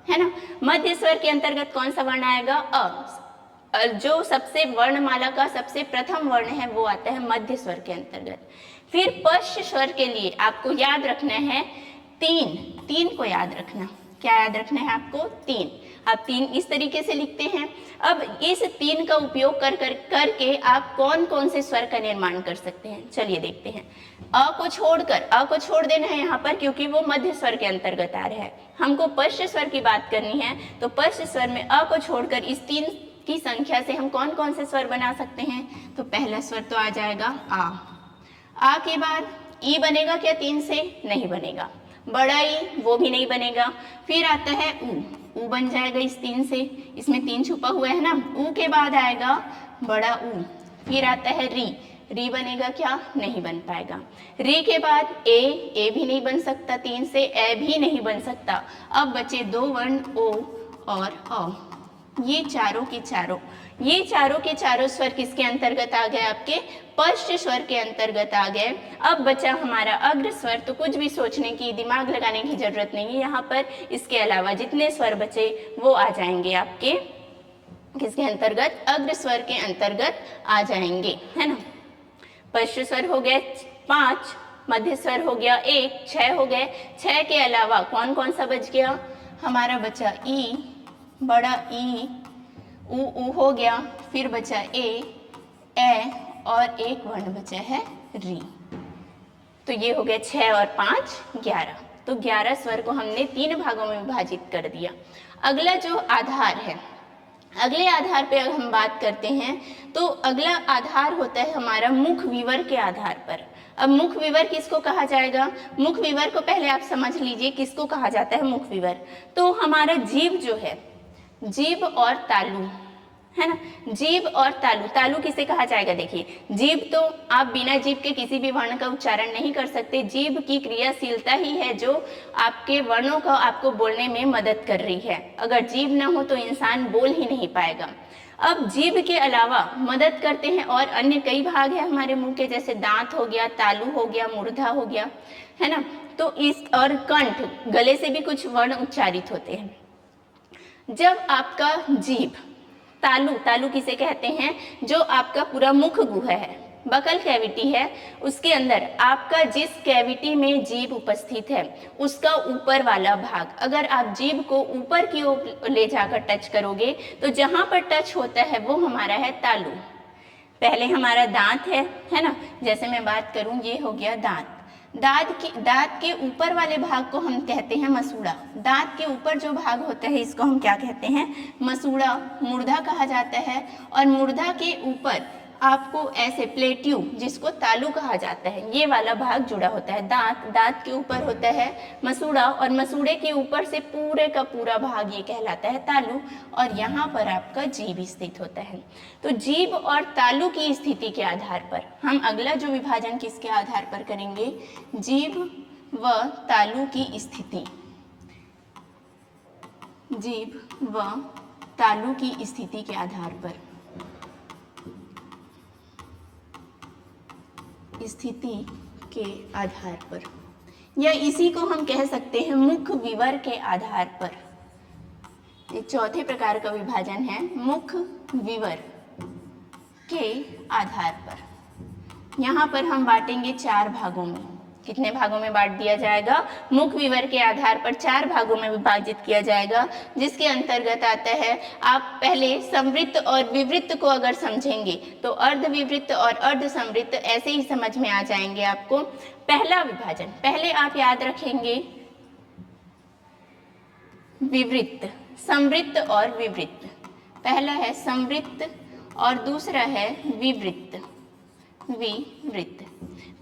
है ना। मध्य स्वर के अंतर्गत कौन सा वर्ण आएगा? अ। जो सबसे वर्णमाला का सबसे प्रथम वर्ण है वो आता है मध्य स्वर के अंतर्गत। फिर पश्च स्वर के लिए आपको याद रखना है 3 को याद रखना। क्या याद रखना है आपको? 3। आप 3 इस तरीके से लिखते हैं। अब इस 3 का उपयोग करके आप कौन कौन से स्वर का निर्माण कर सकते हैं, चलिए देखते हैं। अ को छोड़ देना है यहाँ पर क्योंकि वो मध्य स्वर के अंतर्गत आ रहा है। हमको पश्च स्वर की बात करनी है, तो पश्च स्वर में अ को छोड़कर इस 3 की संख्या से हम कौन कौन से स्वर बना सकते हैं? तो पहला स्वर तो आ जाएगा आ के बाद ई बनेगा क्या? 3 से नहीं बनेगा। बड़ा ई, वो भी नहीं बनेगा। फिर आता है ऊ बन जाएगा इस 3 से, इसमें 3 छुपा हुआ है ना। ऊ के बाद आएगा बड़ा ऊ। फिर आता है री बनेगा क्या? नहीं बन पाएगा। री के बाद ए भी नहीं बन सकता 3 से, ए भी नहीं बन सकता। अब बचे 2 वर्ण ओ और अ। ये चारों के चारों स्वर किसके अंतर्गत आ गए? आपके पश्च स्वर के अंतर्गत आ गए। अब बचा हमारा अग्र स्वर, तो कुछ भी सोचने की, दिमाग लगाने की जरूरत नहीं है यहाँ पर। इसके अलावा जितने स्वर बचे वो आ जाएंगे आपके किसके अंतर्गत? अग्र स्वर के अंतर्गत आ जाएंगे, है ना। पश्च स्वर हो गए 5, मध्य स्वर हो गया 1, 6 हो गए। 6 के अलावा कौन कौन सा बच गया? हमारा बचा ई, बड़ा ई, ऊ हो गया। फिर बचा ए और एक वर्ण बचा है री। तो ये हो गया 6 और 5 11। तो 11 स्वर को हमने 3 भागों में विभाजित कर दिया। अगला जो आधार है, अगले आधार पे अगर हम बात करते हैं तो अगला आधार होता है हमारा मुख विवर के आधार पर। अब मुख विवर किसको कहा जाएगा? मुख विवर को पहले आप समझ लीजिए किसको कहा जाता है मुख विवर। तो हमारा जीभ जो है, जीभ और तालु, है ना, जीभ और तालु किसे कहा जाएगा? देखिए, जीभ तो आप बिना जीभ के किसी भी वर्ण का उच्चारण नहीं कर सकते। जीभ की क्रियाशीलता ही है जो आपके वर्णों को आपको बोलने में मदद कर रही है। अगर जीभ ना हो तो इंसान बोल ही नहीं पाएगा। अब जीभ के अलावा मदद करते हैं और अन्य कई भाग है हमारे मुंह के, जैसे दांत हो गया, तालु हो गया, मूर्धा हो गया, है ना। तो इस और कंठ, गले से भी कुछ वर्ण उच्चारित होते हैं। जब आपका जीभ, तालु, तालु किसे कहते हैं, जो आपका पूरा मुख गुहा है, बकल कैविटी है, उसके अंदर आपका जिस कैविटी में जीभ उपस्थित है उसका ऊपर वाला भाग, अगर आप जीभ को ऊपर की ओर ले जाकर टच करोगे तो जहां पर टच होता है वो हमारा है तालु। पहले हमारा दांत है ना, जैसे मैं बात करूं, ये हो गया दांत। दांत के ऊपर वाले भाग को हम कहते हैं मसूड़ा। दांत के ऊपर जो भाग होता है इसको हम क्या कहते हैं, मसूड़ा, मुर्दा कहा जाता है। और मुर्दा के ऊपर आपको ऐसे प्लेट्यू, जिसको तालु कहा जाता है, ये वाला भाग जुड़ा होता है। दांत के ऊपर होता है मसूड़ा, और मसूड़े के ऊपर से पूरे का पूरा भाग ये कहलाता है तालु, और यहाँ पर आपका जीभ स्थित होता है। तो जीभ और तालु की स्थिति के आधार पर हम अगला जो विभाजन किसके आधार पर करेंगे, जीभ व तालु की स्थिति, जीभ व तालु की स्थिति के आधार पर, स्थिति के आधार पर, या इसी को हम कह सकते हैं मुख विवर के आधार पर। ये चौथे प्रकार का विभाजन है, मुख विवर के आधार पर। यहाँ पर हम बांटेंगे 4 भागों में। कितने भागों में बांट दिया जाएगा, मुख विवर के आधार पर 4 भागों में विभाजित किया जाएगा, जिसके अंतर्गत आता है, आप पहले संवृत्त और विवृत्त को अगर समझेंगे तो अर्धविवृत्त और अर्ध संवृत्त ऐसे ही समझ में आ जाएंगे आपको। पहला विभाजन, पहले आप याद रखेंगे विवृत्त, संवृत्त और विवृत्त। पहला है संवृत्त और दूसरा है विवृत्त, विवृत्त।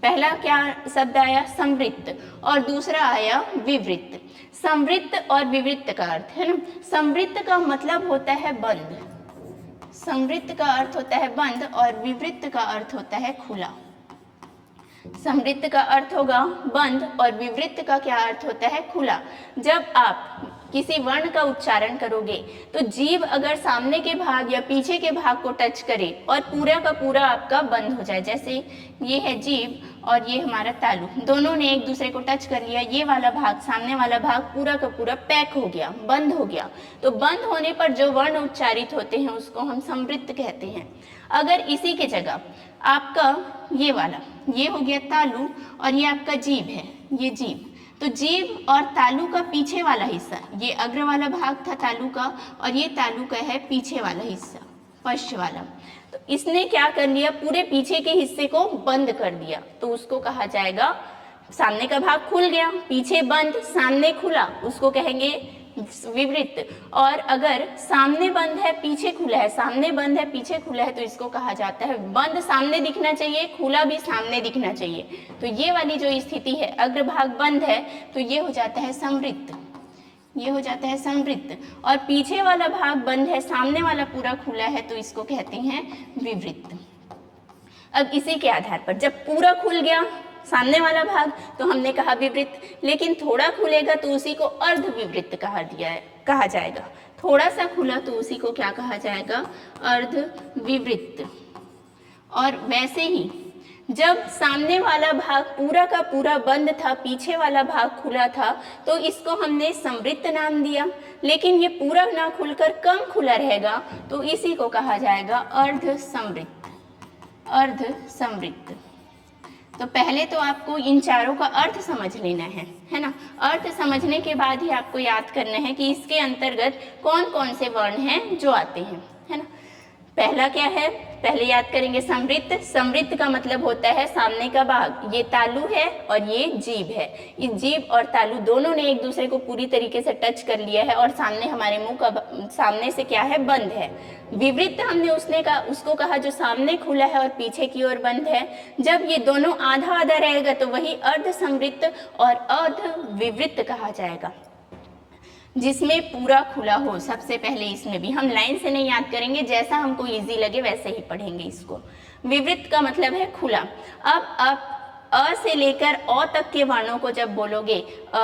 पहला क्या शब्द आया, संवृत्त, और दूसरा आया विवृत्त। संवृत्त और विवृत्त का अर्थ है ना, संवृत्त का मतलब होता है बंद, संवृत्त का अर्थ होता है बंद, और विवृत्त का अर्थ होता है खुला। संवृत्त का अर्थ होगा बंद और विवृत्त का क्या अर्थ होता है, खुला। जब आप किसी वर्ण का उच्चारण करोगे तो जीभ अगर सामने के भाग या पीछे के भाग को टच करे और पूरा का पूरा आपका बंद हो जाए, जैसे ये है जीभ और ये हमारा तालु, दोनों ने एक दूसरे को टच कर लिया, ये वाला भाग, सामने वाला भाग पूरा का पूरा पैक हो गया, बंद हो गया। तो बंद होने पर जो वर्ण उच्चारित होते हैं उसको हम संवृत्त कहते हैं। अगर इसी के जगह आपका ये वाला, ये हो गया तालु और ये आपका जीभ है, ये जीभ, तो जीभ और तालु का पीछे वाला हिस्सा, ये अग्र वाला भाग था तालु का और ये तालु का है पीछे वाला हिस्सा, पश्च वाला। तो इसने क्या कर लिया, पूरे पीछे के हिस्से को बंद कर दिया, तो उसको कहा जाएगा, सामने का भाग खुल गया, पीछे बंद, सामने खुला, उसको कहेंगे विवृत्त। और अगर सामने बंद है पीछे खुला है, सामने बंद है पीछे खुला है, तो इसको कहा जाता है, बंद सामने दिखना चाहिए, खुला भी सामने दिखना चाहिए। तो ये वाली जो स्थिति है, अग्रभाग बंद है तो ये हो जाता है संवृत्त, ये हो जाता है संवृत्त, और पीछे वाला भाग बंद है, सामने वाला पूरा खुला है, तो इसको कहते हैं विवृत्त। अब इसी के आधार पर जब पूरा खुल गया सामने वाला भाग तो हमने कहा विवृत्त, लेकिन थोड़ा खुलेगा तो उसी को अर्ध विवृत्त कहा जाएगा। थोड़ा सा खुला तो उसी को क्या कहा जाएगा, अर्ध विवृत्त। और वैसे ही जब सामने वाला भाग पूरा का पूरा बंद था, पीछे वाला भाग खुला था, तो इसको हमने संवृत्त नाम दिया, लेकिन ये पूरा ना खुलकर कम खुला रहेगा तो इसी को कहा जाएगा अर्ध संवृत्त, अर्ध संवृत्त। तो पहले तो आपको इन चारों का अर्थ समझ लेना है ना। अर्थ समझने के बाद ही आपको याद करना है कि इसके अंतर्गत कौन कौन से वर्ण हैं जो आते हैं, है ना। पहला क्या है, पहले याद करेंगे संवृत्त। संवृत्त का मतलब होता है सामने का भाग, ये तालु है और ये जीभ है। इस जीभ और तालु दोनों ने एक दूसरे को पूरी तरीके से टच कर लिया है और सामने हमारे मुंह का सामने से क्या है, बंद है। विवृत्त हमने उसको कहा जो सामने खुला है और पीछे की ओर बंद है। जब ये दोनों आधा आधा रहेगा तो वही अर्ध संवृत्त और अर्ध विवृत्त कहा जाएगा, जिसमें पूरा खुला हो। सबसे पहले इसमें भी हम लाइन से नहीं याद करेंगे, जैसा हमको इजी लगे वैसे ही पढ़ेंगे इसको। विवृत्त का मतलब है खुला। अब आप अ से लेकर अ तक के वर्णों को जब बोलोगे, अ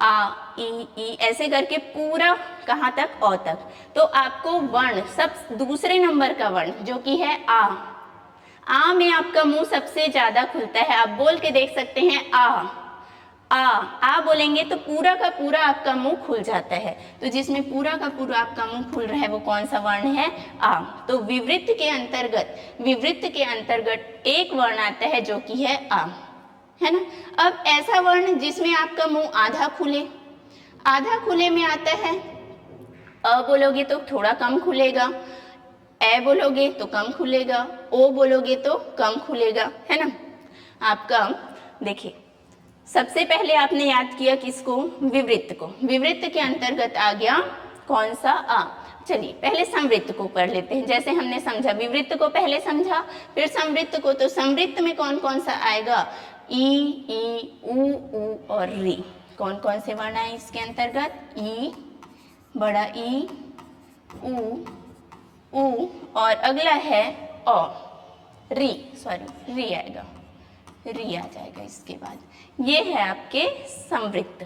आ ई ऐसे करके पूरा कहाँ तक, अ तक, तो आपको वर्ण सब दूसरे नंबर का वर्ण जो कि है आ में आपका मुंह सबसे ज्यादा खुलता है। आप बोल के देख सकते हैं आ, आ बोलेंगे तो पूरा का पूरा आपका मुंह खुल जाता है। तो जिसमें पूरा का पूरा आपका मुंह खुल रहा है वो कौन सा वर्ण है? आ। तो विवृत के अंतर्गत एक वर्ण आता है जो कि है आ, है ना। अब ऐसा वर्ण जिसमें आपका मुंह आधा खुले में आता है। अ बोलोगे तो थोड़ा कम खुलेगा, ए बोलोगे तो कम खुलेगा, ओ बोलोगे तो कम खुलेगा, है ना। आपका देखिए, सबसे पहले आपने याद किया किसको? विवृत को। विवृत के अंतर्गत आ गया कौन सा? आ। चलिए पहले संवृत्त को पढ़ लेते हैं। जैसे हमने समझा, विवृत को पहले समझा, फिर संवृत्त को। तो संवृत्त में कौन कौन सा आएगा? ई, ऊ और री। कौन कौन से वर्ण आए इसके अंतर्गत? ई, बड़ा ई, ऊ और अगला है ओ, री आएगा, री आ जाएगा इसके बाद। ये है आपके संवृत्त।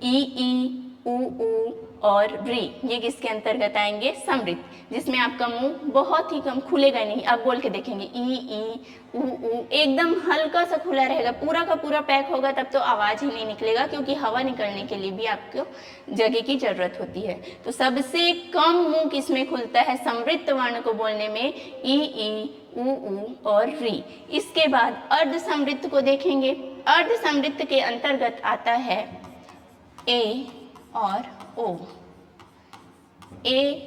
ई, ऊ और री, ये किसके अंतर्गत आएंगे? संवृत्त, जिसमें आपका मुंह बहुत ही कम खुलेगा नहीं। आप बोल के देखेंगे ई, ऊ एकदम हल्का सा खुला रहेगा, पूरा का पूरा पैक होगा तब तो आवाज ही नहीं निकलेगा, क्योंकि हवा निकलने के लिए भी आपको जगह की जरूरत होती है। तो सबसे कम मुंह किसमें खुलता है? संवृत्त वर्ण को बोलने में ई, ऊ और री। इसके बाद अर्ध संवृत्त को देखेंगे। अर्ध संवृत्त के अंतर्गत आता है ए और ओ, ए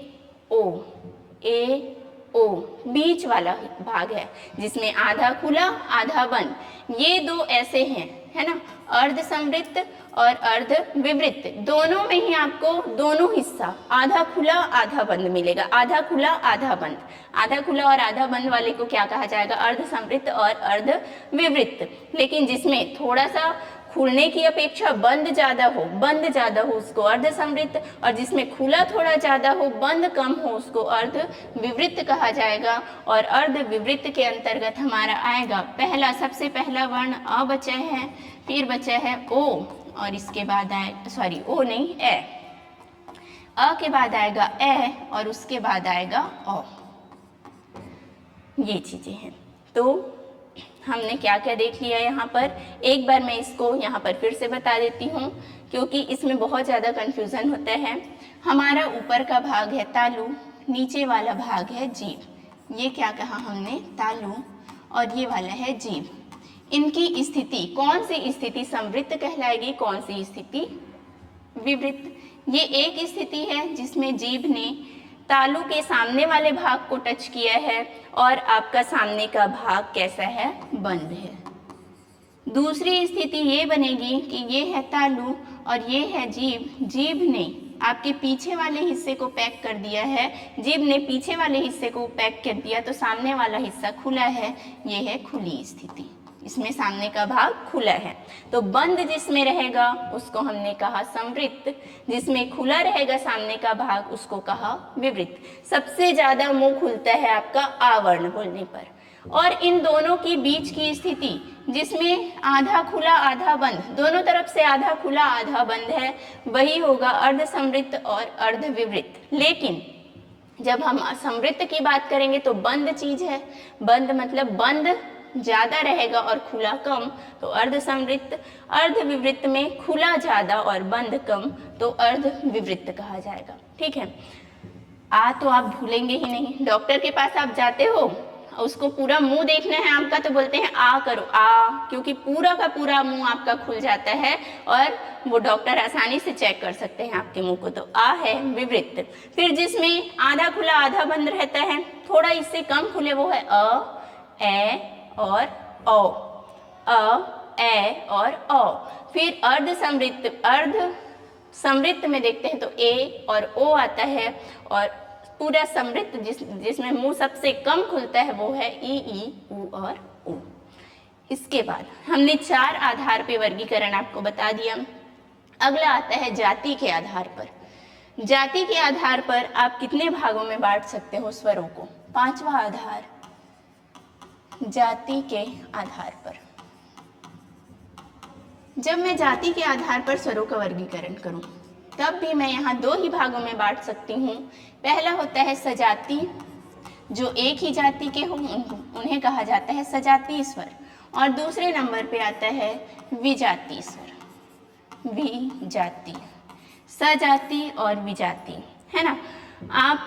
ओ बीच वाला भाग है जिसमें आधा खुला आधा बंद। ये दो ऐसे हैं, है ना, अर्ध संवृत्त और अर्ध विवृत्त। दोनों में ही आपको दोनों हिस्सा आधा खुला आधा बंद मिलेगा। आधा खुला आधा बंद, आधा खुला और आधा बंद वाले को क्या कहा जाएगा? अर्ध संवृत्त और अर्ध विवृत्त। लेकिन जिसमें थोड़ा सा खुलने की अपेक्षा बंद ज्यादा हो उसको अर्ध संवृत्त, और जिसमें खुला थोड़ा ज्यादा हो बंद कम हो उसको अर्ध विवृत्त कहा जाएगा। और अर्ध विवृत्त के अंतर्गत हमारा आएगा पहला, सबसे पहला वर्ण अ बचा है, फिर बचा है ओ, और इसके बाद ओ नहीं ए, अ के बाद आएगा ए और उसके बाद आएगा ओ। ये चीजें हैं। तो हमने क्या क्या देख लिया यहाँ पर? एक बार मैं इसको यहाँ पर फिर से बता देती हूँ, क्योंकि इसमें बहुत ज़्यादा कन्फ्यूज़न होता है। हमारा ऊपर का भाग है तालु, नीचे वाला भाग है जीभ। ये क्या कहा हमने? तालु, और ये वाला है जीभ। इनकी स्थिति, कौन सी स्थिति संवृत्त कहलाएगी, कौन सी स्थिति विवृत्त? ये एक स्थिति है जिसमें जीभ ने तालु के सामने वाले भाग को टच किया है और आपका सामने का भाग कैसा है? बंद है। दूसरी स्थिति ये बनेगी कि ये है तालु और ये है जीभ। जीभ ने आपके पीछे वाले हिस्से को पैक कर दिया है, जीभ ने पीछे वाले हिस्से को पैक कर दिया तो सामने वाला हिस्सा खुला है। ये है खुली स्थिति, इसमें सामने का भाग खुला है। तो बंद जिसमें रहेगा उसको हमने कहा संवृत्त, जिसमें खुला रहेगा सामने का भाग उसको कहा विवृत्त। सबसे ज्यादा मुंह खुलता है आपका आवर्ण बोलने पर। और इन दोनों की बीच की स्थिति जिसमें आधा खुला आधा बंद, दोनों तरफ से आधा खुला आधा बंद है, वही होगा अर्ध संवृत्त और अर्ध विवृत्त। लेकिन जब हम संवृत्त की बात करेंगे तो बंद चीज है, बंद मतलब बंद ज्यादा रहेगा और खुला कम, तो अर्ध संवृत्त। अर्ध विवृत्त में खुला ज्यादा और बंद कम, तो अर्ध विवृत्त कहा जाएगा। ठीक है, आ तो आप भूलेंगे ही नहीं। डॉक्टर के पास आप जाते हो, उसको पूरा मुंह देखना है आपका, तो बोलते हैं आ करो, आ, क्योंकि पूरा का पूरा मुंह आपका खुल जाता है और वो डॉक्टर आसानी से चेक कर सकते हैं आपके मुंह को। तो आ है विवृत्त। फिर जिसमें आधा खुला आधा बंद रहता है, थोड़ा इससे कम खुले, वो है अ, ए और ओ, अ, ए और ओ। फिर अर्ध संवृत्त में देखते हैं तो ए और ओ आता है, और पूरा संवृत्त जिसमें मुंह सबसे कम खुलता है वो है ई, ऊ और ऊ। इसके बाद हमने 4 आधार पे वर्गीकरण आपको बता दिया। अगला आता है जाति के आधार पर। जाति के आधार पर आप कितने भागों में बांट सकते हो स्वरों को? 5वां आधार, जाति के आधार पर। जब मैं जाति के आधार पर स्वरों का वर्गीकरण करूं, तब भी मैं यहाँ 2 ही भागों में बांट सकती हूँ। पहला होता है सजाति, जो एक ही जाति के हो उन्हें कहा जाता है सजातीय स्वर, और दूसरे नंबर पे आता है विजातीय स्वर। विजाति, सजाति और विजाति, है ना। आप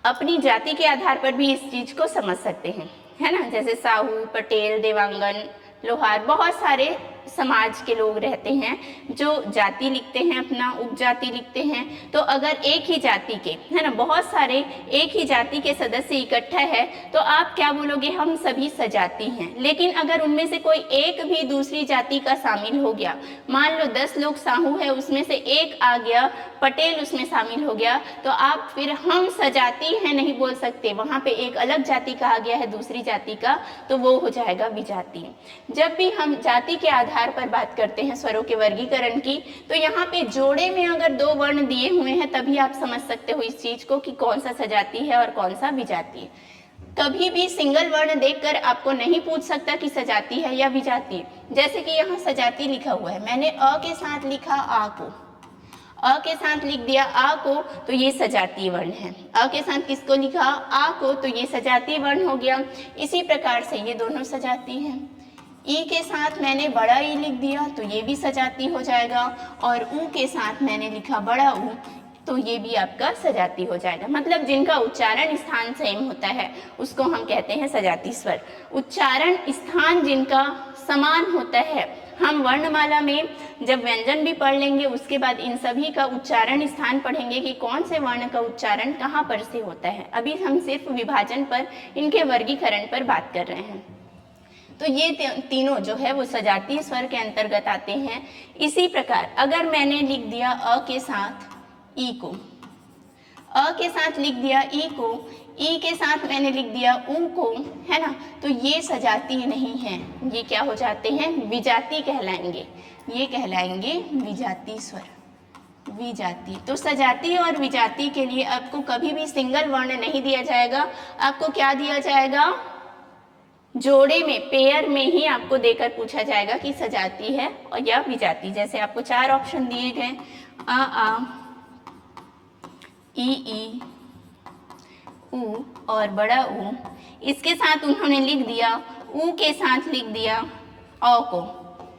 अपनी जाति के आधार पर भी इस चीज को समझ सकते हैं, है ना। जैसे साहू, पटेल, देवांगन, लोहार, बहुत सारे समाज के लोग रहते हैं जो जाति लिखते हैं, अपना उपजाति लिखते हैं। तो अगर एक ही जाति के, है ना, बहुत सारे एक ही जाति के सदस्य इकट्ठा है तो आप क्या बोलोगे, हम सभी सजाति हैं। लेकिन अगर उनमें से कोई एक भी दूसरी जाति का शामिल हो गया, मान लो 10 लोग साहू है, उसमें से एक आ गया पटेल, उसमें शामिल हो गया, तो आप फिर हम सजाति हैं नहीं बोल सकते। वहाँ पे एक अलग जाति का आ गया है दूसरी जाति का, तो वो हो जाएगा विजाति। जब भी हम जाति के आधार पर बात करते हैं स्वरों के वर्गीकरण की, तो यहाँ पे जोड़े में अगर 2 वर्ण दिए हुए हैं तभी आप समझ सकते हो इस चीज को कि कौन सा सजाति है और कौन सा विजाति है। कभी भी सिंगल वर्ण देखकर आपको नहीं पूछ सकता कि सजाति है या विजाति। जैसे कि यहाँ सजाति लिखा हुआ है, मैंने अ के साथ लिखा आ को, अ के साथ लिख दिया आ को, तो ये सजातीय वर्ण है। अ के साथ किसको लिखा, आ को, तो ये सजातीय वर्ण हो गया। इसी प्रकार से ये दोनों सजाती हैं। ई के साथ मैंने बड़ा ई लिख दिया तो ये भी सजाती हो जाएगा, और ऊ के साथ मैंने लिखा बड़ा ऊ, तो ये भी आपका सजाती हो जाएगा। मतलब जिनका उच्चारण स्थान सेम होता है उसको हम कहते हैं सजाती स्वर। उच्चारण स्थान जिनका समान होता है, हम वर्णमाला में जब व्यंजन भी पढ़ लेंगे उसके बाद इन सभी का उच्चारण स्थान पढ़ेंगे कि कौन से वर्ण का उच्चारण कहाँ पर से होता है। अभी हम सिर्फ विभाजन पर, इनके वर्गीकरण पर बात कर रहे हैं। तो ये तीनों जो है वो सजातीय स्वर के अंतर्गत आते हैं। इसी प्रकार अगर मैंने लिख दिया अ के साथ ई को, अ के साथ लिख दिया ई को, ई के साथ मैंने लिख दिया ऊ को, है ना, तो ये सजातीय नहीं है, ये क्या हो जाते हैं, विजाति कहलाएंगे। ये कहलाएंगे विजातीय स्वर, विजाति। तो सजातीय और विजाति के लिए आपको कभी भी सिंगल वर्ण नहीं दिया जाएगा, आपको क्या दिया जाएगा, जोड़े में, पेयर में ही आपको देकर पूछा जाएगा कि सजाती है और या विजाति। जैसे आपको 4 ऑप्शन दिए गए, आ, ई, ऊ और बड़ा ऊ। इसके साथ उन्होंने लिख दिया, ऊ के साथ लिख दिया औ को,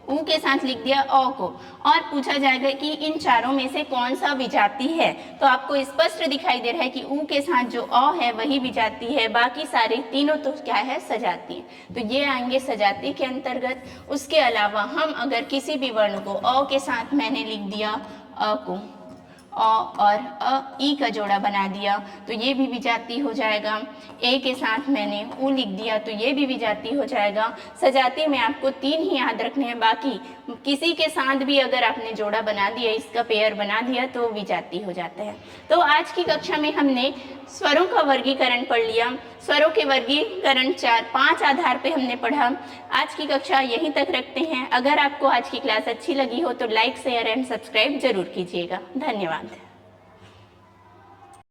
ऊ के साथ लिख दिया औ को, और पूछा जाएगा कि इन चारों में से कौन सा विजाति है। तो आपको स्पष्ट दिखाई दे रहा है कि ऊ के साथ जो औ है वही विजाति है, बाकी सारे तीनों तो क्या है, सजाती। तो ये आएंगे सजाति के अंतर्गत। उसके अलावा हम अगर किसी भी वर्ण को, औ के साथ मैंने लिख दिया अ को, अ और अ ई का जोड़ा बना दिया तो ये भी विजाति हो जाएगा। ए के साथ मैंने ऊ लिख दिया तो ये भी विजाति हो जाएगा। सजाति में आपको 3 ही याद रखने हैं, बाकी किसी के साथ भी अगर आपने जोड़ा बना दिया, इसका पेयर बना दिया तो विजाति हो जाता है। तो आज की कक्षा में हमने स्वरों का वर्गीकरण पढ़ लिया। स्वरों के वर्गीकरण 4-5 आधार पे हमने पढ़ा। आज की कक्षा यहीं तक रखते हैं। अगर आपको आज की क्लास अच्छी लगी हो तो लाइक, शेयर एंड सब्सक्राइब जरूर कीजिएगा। धन्यवाद।